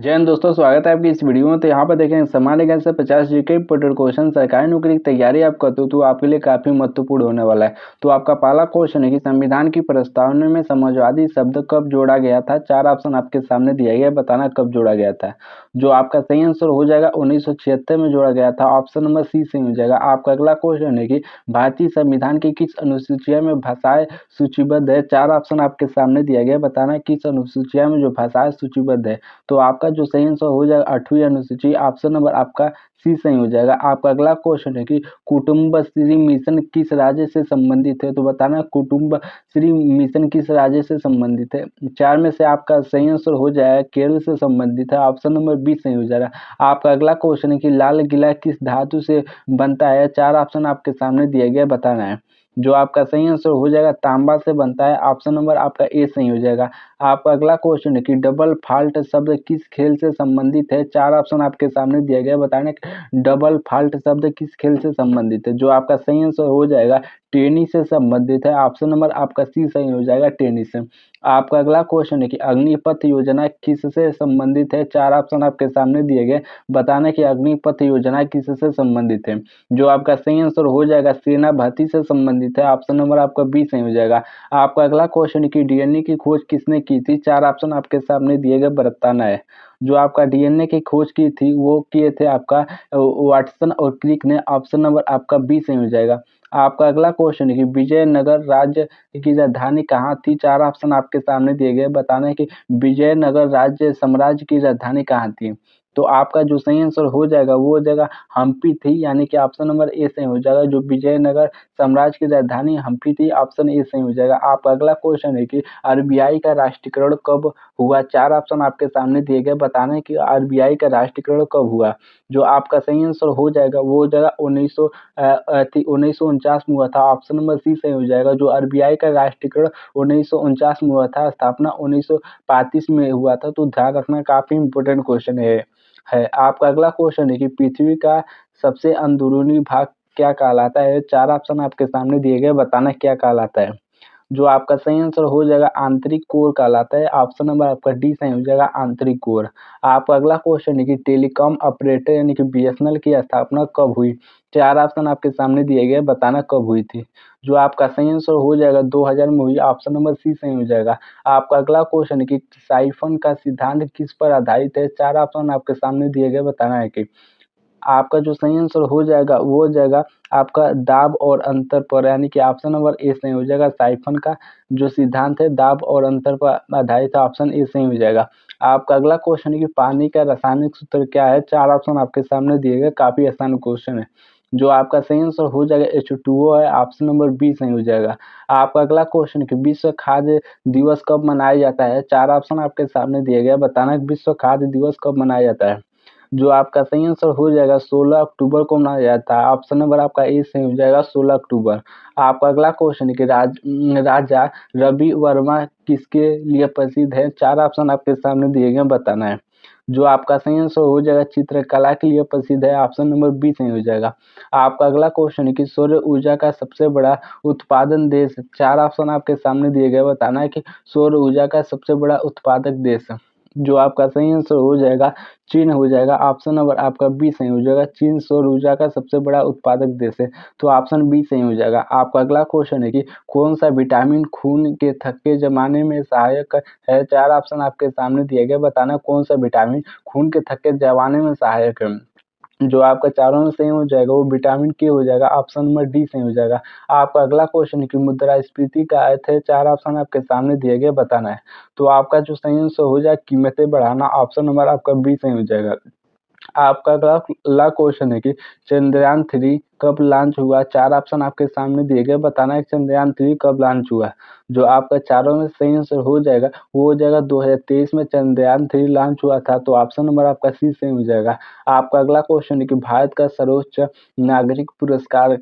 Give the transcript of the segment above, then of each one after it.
जय हिंद दोस्तों, स्वागत है आपकी इस वीडियो में। तो यहाँ पर देखें सामान्य ज्ञान से 50 जीके इंपोर्टेंट क्वेश्चन सरकारी नौकरी की तैयारी आप करते हो तो आपके लिए काफी महत्वपूर्ण होने वाला है। तो आपका पहला क्वेश्चन है कि संविधान की प्रस्तावना में समाजवादी शब्द कब जोड़ा गया था। 4 ऑप्शन आपके सामने दिया गया है, बताना कब जोड़ा गया था। जो आपका सही आंसर हो जाएगा 1976 में जोड़ा गया था, ऑप्शन नंबर सी सही हो जाएगा। आपका अगला क्वेश्चन है कि भारतीय संविधान की किस अनुसूचिया में भाषाएं सूचीबद्ध है। 4 ऑप्शन आपके सामने दिया गया है, बताना किस अनुसूचिया में जो भाषाएं सूचीबद्ध है। तो आपका जो सही आंसर हो जाएगा 8वीं अनुसूची, ऑप्शन नंबर आपका सी सही हो जाएगा। आपका अगला क्वेश्चन है कि कुटुंबश्री मिशन किस राज्य से संबंधित है। तो बताना कुटुंबश्री मिशन किस राज्य से संबंधित है। 4 में से आपका सही आंसर हो जाएगा केरल से संबंधित है, ऑप्शन नंबर बी सही हो जाएगा। आपका अगला क्वेश्चन है कि लाल किला किस धातु से बनता है। 4 ऑप्शन आपके सामने दिया गया, बताना है। जो आपका सही आंसर हो जाएगा तांबा से बनता है, ऑप्शन नंबर आपका ए सही हो जाएगा। आपका अगला क्वेश्चन है कि डबल फॉल्ट शब्द किस खेल से संबंधित है। 4 ऑप्शन आपके सामने दिया गया है, बताने डबल फॉल्ट शब्द किस खेल से संबंधित है। जो आपका सही आंसर हो जाएगा टेनिस से संबंधित है, ऑप्शन नंबर आपका सी सही हो जाएगा, टेनिस से। आपका अगला क्वेश्चन है कि अग्निपथ योजना किससे संबंधित है। 4 ऑप्शन आपके सामने दिए गए, बताना कि अग्निपथ योजना किससे संबंधित है। जो आपका सही आंसर हो जाएगा सेना भर्ती से संबंधित है, ऑप्शन नंबर आपका बी सही हो जाएगा। आपका अगला क्वेश्चन है कि डीएनए की खोज किसने की थी। 4 ऑप्शन आपके सामने दिए गए, बताना है। जो आपका डीएनए की खोज की थी वो किए थे आपका वाटसन और क्रिक ने, ऑप्शन नंबर आपका बी सही हो जाएगा। आपका अगला क्वेश्चन है कि विजयनगर राज्य की राजधानी कहाँ थी। 4 ऑप्शन आपके सामने दिए गए, बताना है कि विजयनगर राज्य साम्राज्य की राजधानी कहाँ थी। तो आपका जो सही आंसर हो जाएगा वो जगह हम्पी थी, यानी कि ऑप्शन नंबर ए सही हो जाएगा। जो विजयनगर साम्राज्य की राजधानी हम्पी थी, ऑप्शन ए सही हो जाएगा। आपका अगला क्वेश्चन है कि आरबीआई का राष्ट्रीयकरण कब हुआ। 4 ऑप्शन आपके सामने दिए गए, बताना है कि आरबीआई का राष्ट्रीयकरण कब हुआ। जो आपका सही आंसर हो जाएगा वो जगह 1949 में हुआ था, ऑप्शन नंबर सी सही हो जाएगा। जो आरबीआई का राष्ट्रीयकरण 1949 में हुआ था, स्थापना 1935 में हुआ था। तो ध्यान रखना, काफी इंपोर्टेंट क्वेश्चन है। आपका अगला क्वेश्चन है कि पृथ्वी का सबसे अंदरूनी भाग क्या कहलाता है। 4 ऑप्शन आपके सामने दिए गए, बताना क्या कहलाता है। जो आपका सही आंसर हो जाएगा आंतरिक कोर कहलाता है, ऑप्शन नंबर आपका डी सही हो जाएगा, आंतरिक कोर। आपका अगला क्वेश्चन है कि टेलीकॉम ऑपरेटर यानी कि बीएसएनएल की स्थापना कब हुई। 4 ऑप्शन आपके सामने दिए गए, बताना कब हुई थी। जो आपका सही आंसर हो जाएगा 2000 में हुई, ऑप्शन नंबर सी सही हो जाएगा। आपका अगला क्वेश्चन है कि साइफन का सिद्धांत किस पर आधारित है। 4 ऑप्शन आपके सामने दिए गए, बताना है कि आपका जो सही आंसर हो जाएगा वो हो जाएगा आपका दाब और अंतर पर, यानी कि ऑप्शन नंबर ए सही हो जाएगा। साइफन का जो सिद्धांत है दाब और अंतर पर आधारित है, ऑप्शन ए सही हो जाएगा। आपका अगला क्वेश्चन है कि पानी का रासायनिक सूत्र क्या है। 4 ऑप्शन आपके सामने दिए गए, काफी आसान क्वेश्चन है। जो आपका सही आंसर हो जाएगा H2O है, ऑप्शन नंबर बी सही हो जाएगा। आपका अगला क्वेश्चन है कि विश्व खाद्य दिवस कब मनाया जाता है। 4 ऑप्शन आपके सामने दिए गए, बताना विश्व खाद्य दिवस कब मनाया जाता है। जो आपका सही आंसर हो जाएगा 16 अक्टूबर को मनाया जाता है, ऑप्शन नंबर आपका ए सही हो जाएगा, 16 अक्टूबर। आपका अगला क्वेश्चन है कि राजा रवि वर्मा किसके लिए प्रसिद्ध है। 4 ऑप्शन आपके सामने दिए गए, बताना है। जो आपका सही आंसर हो जाएगा चित्रकला के लिए प्रसिद्ध है, ऑप्शन नंबर बी सही हो जाएगा। आपका अगला क्वेश्चन है कि सौर ऊर्जा का सबसे बड़ा उत्पादन देश। 4 ऑप्शन आपके सामने दिए गए, बताना है कि सौर ऊर्जा का सबसे बड़ा उत्पादक देश। जो आपका सही आंसर हो जाएगा चीन हो जाएगा, ऑप्शन नंबर आपका बी सही हो जाएगा। चीन सौर ऊर्जा का सबसे बड़ा उत्पादक देश है, तो ऑप्शन बी सही हो जाएगा। आपका अगला क्वेश्चन है कि कौन सा विटामिन खून के थक्के जमाने में सहायक है। 4 ऑप्शन आपके सामने दिए गए, बताना कौन सा विटामिन खून के थक्के जमाने में सहायक है। जो आपका चारों में सही हो जाएगा वो विटामिन के हो जाएगा, ऑप्शन नंबर डी सही हो जाएगा। आपका अगला क्वेश्चन है कि मुद्रास्फीति का अर्थ है। 4 ऑप्शन आपके सामने दिए गए, बताना है। तो आपका जो सही आंसर हो जाएगा कीमतें बढ़ाना, ऑप्शन नंबर आपका बी सही हो जाएगा। आपका अगला क्वेश्चन है कि चंद्रयान 3 कब लॉन्च हुआ। 4 ऑप्शन आपके सामने दिए गए, बताना है चंद्रयान 3 कब लॉन्च हुआ। जो आपका चारों में सही आंसर हो जाएगा वो हो जाएगा 2023 में चंद्रयान 3 लॉन्च हुआ था, तो ऑप्शन नंबर आपका सी सही हो जाएगा। आपका अगला क्वेश्चन है कि भारत का सर्वोच्च नागरिक पुरस्कार।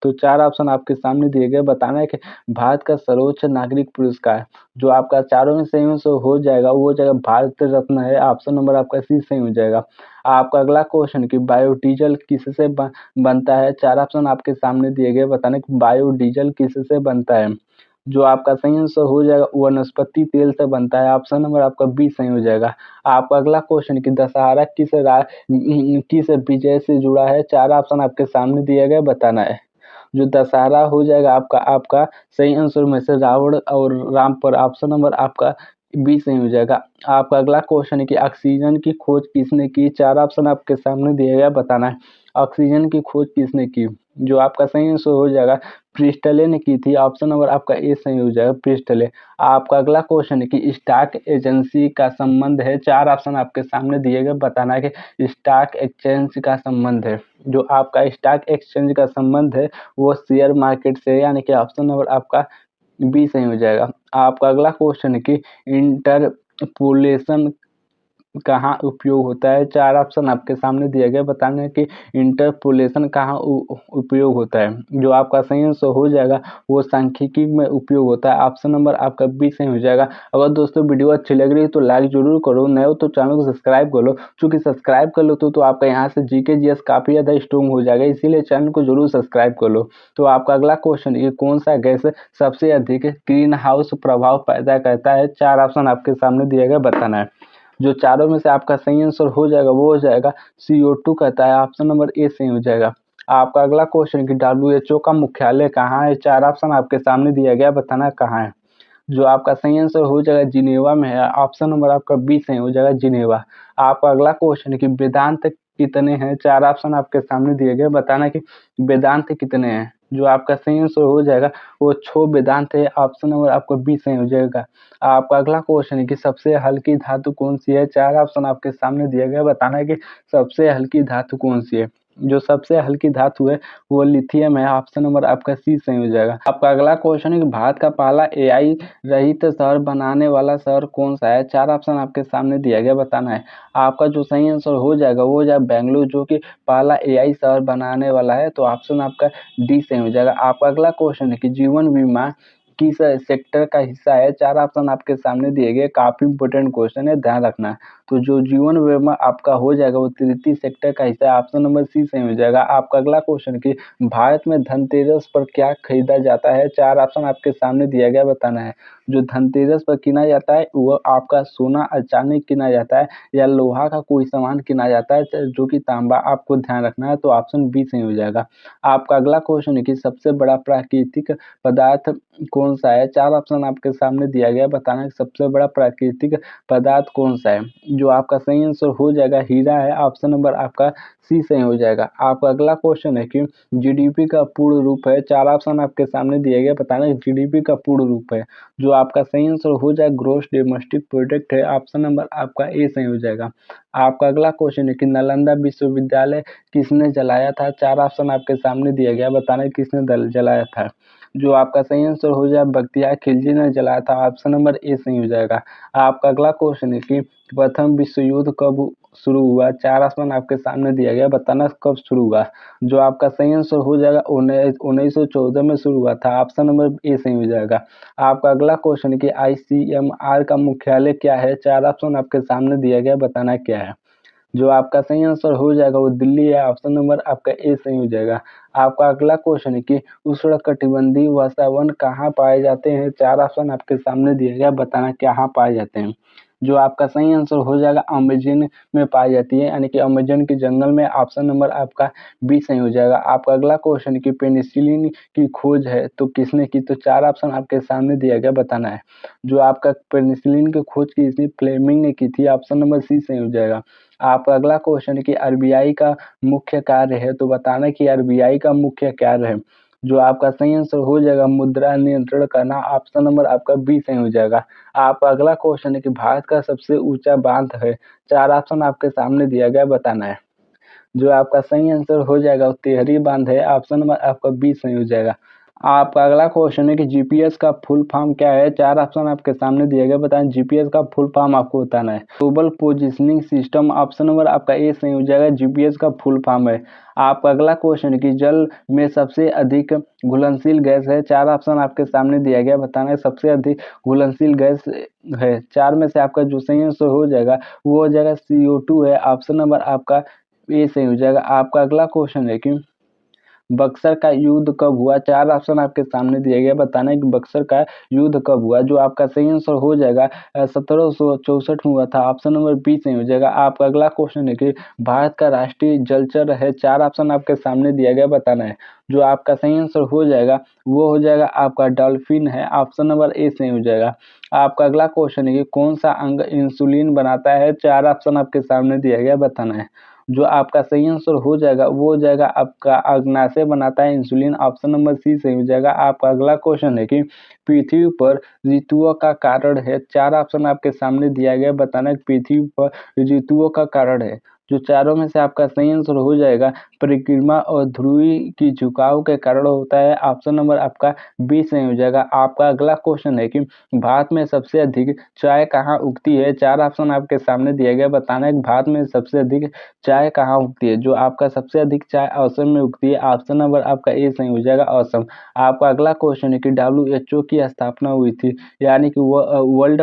तो 4 ऑप्शन आपके सामने दिए गए, बताना है कि भारत का सर्वोच्च नागरिक पुरस्कार। जो आपका चारों में सही आंसर हो जाएगा वो हो जाएगा भारत रत्न है, ऑप्शन नंबर आपका सी सही हो जाएगा। आपका अगला क्वेश्चन कि बायोडीजल किससे बनता है। 4 ऑप्शन आपके सामने दिए गए, बताने कि बायोडीजल किससे बनता है। जो आपका सही आंसर हो जाएगा वनस्पति तेल से बनता है। ऑप्शन नंबर आपका बी सही हो जाएगा। आपका अगला क्वेश्चन कि दशहरा किस विजय से जुड़ा है? 4 ऑप्शन आपके सामने दिए गए, बताना है। जो दशहरा हो जाएगा आपका आपका सही आंसर में से रावण और राम पर। ऑप्शन नंबर आपका बी सही हो जाएगा। आपका अगला क्वेश्चन है कि ऑक्सीजन की खोज किसने की? 4 ऑप्शन आपके सामने दिए गए, बताना है। ऑक्सीजन की खोज किसने की? जो आपका सही आंसर हो जाएगा प्रिस्टले ने की थी। ऑप्शन नंबर आपका ए सही हो जाएगा, प्रिस्टले। आपका अगला क्वेश्चन है कि स्टॉक एजेंसी का संबंध है। 4 ऑप्शन आपके सामने दिए गए, बताना है कि स्टॉक एक्सचेंज का संबंध है। जो आपका स्टॉक एक्सचेंज का संबंध है वो शेयर मार्केट से, यानी कि ऑप्शन नंबर आपका बी सही हो जाएगा। आपका अगला क्वेश्चन है कि इंटरपोलेशन कहाँ उपयोग होता है? 4 ऑप्शन आपके सामने दिए गए, बताना है कि इंटरपोलेशन कहाँ उपयोग होता है। जो आपका सही आंसर हो जाएगा वो सांख्यिकी में उपयोग होता है। ऑप्शन नंबर आपका बी सही हो जाएगा। अगर दोस्तों वीडियो अच्छी लग रही है तो लाइक जरूर करो, नए हो तो चैनल को सब्सक्राइब कर लो। चूंकि सब्सक्राइब कर लो तो आपका यहाँ से जीके जीएस काफी ज्यादा स्ट्रॉन्ग हो जाएगा, इसीलिए चैनल को जरूर सब्सक्राइब कर लो। तो आपका अगला क्वेश्चन ये कौन सा गैस सबसे अधिक ग्रीन हाउस प्रभाव पैदा करता है? 4 ऑप्शन आपके सामने दिए गए, बताना है। जो चारों में से आपका सही आंसर हो जाएगा वो हो जाएगा CO2 कहता है। ऑप्शन नंबर ए सही हो जाएगा। आपका अगला क्वेश्चन कि WHO का मुख्यालय कहाँ है? 4 ऑप्शन आपके सामने दिया गया, बताना कहाँ है। जो आपका सही आंसर हो जाएगा जिनेवा में है। ऑप्शन नंबर आपका बी सही हो जाएगा, जिनेवा। आपका अगला क्वेश्चन है कि वेदांत कितने हैं? 4 ऑप्शन आपके सामने दिए गए, बताना कि वेदांत कितने हैं। जो आपका सही आंसर हो जाएगा वो 6 वेदांत है। ऑप्शन नंबर आपको बी सही हो जाएगा। आपका अगला क्वेश्चन है कि सबसे हल्की धातु कौन सी है? 4 ऑप्शन आपके सामने दिए गए, बताना है कि सबसे हल्की धातु कौन सी है। जो सबसे हल्की धातु है वो लिथियम है। ऑप्शन नंबर आपका सी सही हो जाएगा। आपका अगला क्वेश्चन है कि भारत का पहला AI रहित शहर बनाने वाला शहर कौन सा है? 4 ऑप्शन आपके सामने दिया गया, बताना है। आपका जो सही आंसर हो जाएगा वो हो जाएगा बेंगलुरु, जो कि पहला AI शहर बनाने वाला है। तो ऑप्शन आपका डी सही हो जाएगा। आपका अगला क्वेश्चन है कि जीवन बीमा किस सेक्टर का हिस्सा है? 4 ऑप्शन आपके सामने दिए गए, काफी इंपोर्टेंट क्वेश्चन है, ध्यान रखना। तो जो जीवन बीमा आपका हो जाएगा वो तृतीय सेक्टर का हिस्सा है। ऑप्शन नंबर सी सही हो जाएगा। आपका अगला क्वेश्चन कि भारत में धनतेरस पर क्या खरीदा जाता है? 4 ऑप्शन आपके सामने दिया गया, बताना है। जो धनतेरस पर किना जाता है वो आपका सोना अचानक किना जाता है या लोहा का कोई सामान किना जाता है जो कि तांबा, आपको ध्यान रखना है। तो ऑप्शन बी सही हो जाएगा। आपका अगला क्वेश्चन है कि सबसे बड़ा प्राकृतिक पदार्थ कौन सा है? 4 ऑप्शन आपके सामने दिया गया, बताना है सबसे बड़ा प्राकृतिक पदार्थ कौन सा है। जो आपका सही आंसर हो जाएगा हीरा है। ऑप्शन नंबर आपका सी सही हो जाएगा। आपका अगला क्वेश्चन है कि GDP का पूर्ण रूप है। 4 ऑप्शन आपके सामने दिए गए, बताना है GDP का पूर्ण रूप है। जो आपका सही आंसर हो जाएगा ग्रोस डोमेस्टिक प्रोडक्ट है। ऑप्शन नंबर आपका ए सही हो जाएगा। आपका अगला क्वेश्चन है कि नालंदा विश्वविद्यालय किसने जलाया था? 4 ऑप्शन आपके सामने दिया गया, बताना है किसने जलाया था। जो आपका सही आंसर हो जाए बख्तियार खिलजी ने जलाया था। ऑप्शन नंबर ए सही हो जाएगा। आपका अगला क्वेश्चन है कि प्रथम विश्व युद्ध कब शुरू हुआ? 4 ऑप्शन आपके सामने दिया गया, बताना कब शुरू हुआ। जो आपका सही आंसर हो जाएगा 1914 में शुरू हुआ था। ऑप्शन नंबर ए सही हो जाएगा। आपका अगला क्वेश्चन है कि ICMR का मुख्यालय क्या है? 4 ऑप्शन आपके सामने दिया गया, बताना क्या है। जो आपका सही आंसर हो जाएगा वो दिल्ली है। ऑप्शन नंबर आपका ए सही हो जाएगा। आपका अगला क्वेश्चन है कि उष्णकटिबंधीय वर्षावन कहाँ पाए जाते हैं? 4 ऑप्शन आपके सामने दिया गया, बताना कहाँ पाए जाते हैं। जो आपका सही आंसर हो जाएगा अमेजन में पाई जाती है, यानी कि अमेजन के जंगल में। ऑप्शन नंबर आपका बी सही हो जाएगा। आपका अगला क्वेश्चन कि पेनिसिलिन की खोज है तो किसने की? तो 4 ऑप्शन आपके सामने दिया गया, बताना है। जो आपका पेनिसिलिन की खोज की थी फ्लेमिंग ने की थी। ऑप्शन नंबर सी सही हो जाएगा। आपका अगला क्वेश्चन है कि RBI का मुख्य कार्य है तो बताना कि RBI का मुख्य कार्य है। जो आपका सही आंसर हो जाएगा मुद्रा नियंत्रण करना। ऑप्शन नंबर आपका बी सही हो जाएगा। आपका अगला क्वेश्चन है कि भारत का सबसे ऊंचा बांध है। 4 ऑप्शन आपके सामने दिया गया, बताना है। जो आपका सही आंसर हो जाएगा वो तिहरी बांध है। ऑप्शन नंबर आपका बी सही हो जाएगा। आपका अगला क्वेश्चन है कि GPS का फुल फॉर्म क्या है? 4 ऑप्शन आपके सामने दिए गए, बताएं GPS का फुल फॉर्म आपको बताना है। Global positioning system. Option number आपका ए सही हो जाएगा। GPS का फुल फॉर्म है। आपका अगला क्वेश्चन है कि जल में सबसे अधिक घुलनशील गैस है। 4 ऑप्शन आपके सामने दिया गया, बताना है सबसे अधिक घुलनशील गैस है। 4 में से आपका जो सही आंसर हो जाएगा वो हो जाएगा CO2 है। ऑप्शन नंबर आपका ए सही हो जाएगा। आपका अगला क्वेश्चन है कि बक्सर का युद्ध कब हुआ? 4 ऑप्शन आपके सामने दिए गए, बताना है कि बक्सर का युद्ध कब हुआ? जो आपका सही आंसर हो जाएगा 1764 में हुआ था, ऑप्शन नंबर बी सही हो जाएगा। आपका अगला क्वेश्चन है कि भारत का राष्ट्रीय जलचर है, 4 ऑप्शन आपके सामने दिया गया, बताना है। जो आपका सही आंसर हो जाएगा वो हो जाएगा आपका डॉल्फिन है, ऑप्शन नंबर ए सही हो जाएगा। आपका अगला क्वेश्चन है कि कौन सा अंग इंसुलिन बनाता है? 4 ऑप्शन आपके सामने दिया गया, बताना है। जो आपका सही आंसर हो जाएगा वो हो जाएगा आपका अग्नाशय बनाता है इंसुलिन, ऑप्शन नंबर सी सही हो जाएगा। आपका अगला क्वेश्चन है कि पृथ्वी पर ऋतुओं का कारण है, 4 ऑप्शन आपके सामने दिया गया, बताना है पृथ्वी पर ऋतुओं का कारण है। जो चारों में से आपका सही आंसर हो जाएगा परिक्रमा और ध्रुवीय की झुकाव के कारण होता है, ऑप्शन नंबर आपका बी सही हो जाएगा। आपका अगला क्वेश्चन है कि भारत में सबसे अधिक चाय कहाँ उगती है? 4 ऑप्शन आपके सामने दिया गया, बताना है कि भारत में सबसे अधिक चाय कहाँ उगती है? जो आपका सबसे अधिक चाय असम में उगती है, ऑप्शन नंबर आपका ए सही हो जाएगा, असम। आपका अगला क्वेश्चन है कि WHO की स्थापना हुई थी, यानी कि वर्ल्ड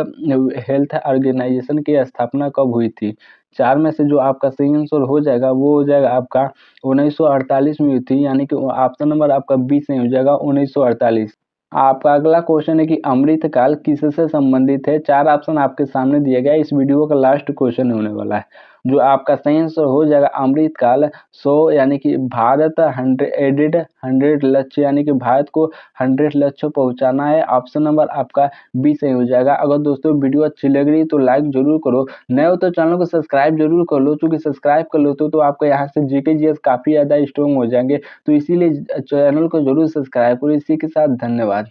हेल्थ ऑर्गेनाइजेशन की स्थापना कब हुई थी? 4 में से जो आपका सही आंसर हो जाएगा वो हो जाएगा आपका 1948 में हुई थी, यानी कि ऑप्शन नंबर आपका बी सही हो जाएगा, 1948। आपका अगला क्वेश्चन है कि अमृतकाल किससे संबंधित है? 4 ऑप्शन आपके सामने दिया गया है, इस वीडियो का लास्ट क्वेश्चन होने वाला है। जो आपका सही आंसर हो जाएगा अमृतकाल 100, यानी कि भारत 100 लक्ष्य, यानी कि भारत को 100 लक्ष्य पहुंचाना है, ऑप्शन नंबर आपका बी सही हो जाएगा। अगर दोस्तों वीडियो अच्छी लग रही है तो लाइक जरूर करो, नए हो तो चैनल को सब्सक्राइब जरूर कर लो, क्योंकि सब्सक्राइब कर लो तो आपको यहाँ से जीके जीएस काफी ज्यादा स्ट्रॉन्ग हो जाएंगे, तो इसीलिए चैनल को जरूर सब्सक्राइब करो। इसी के साथ धन्यवाद।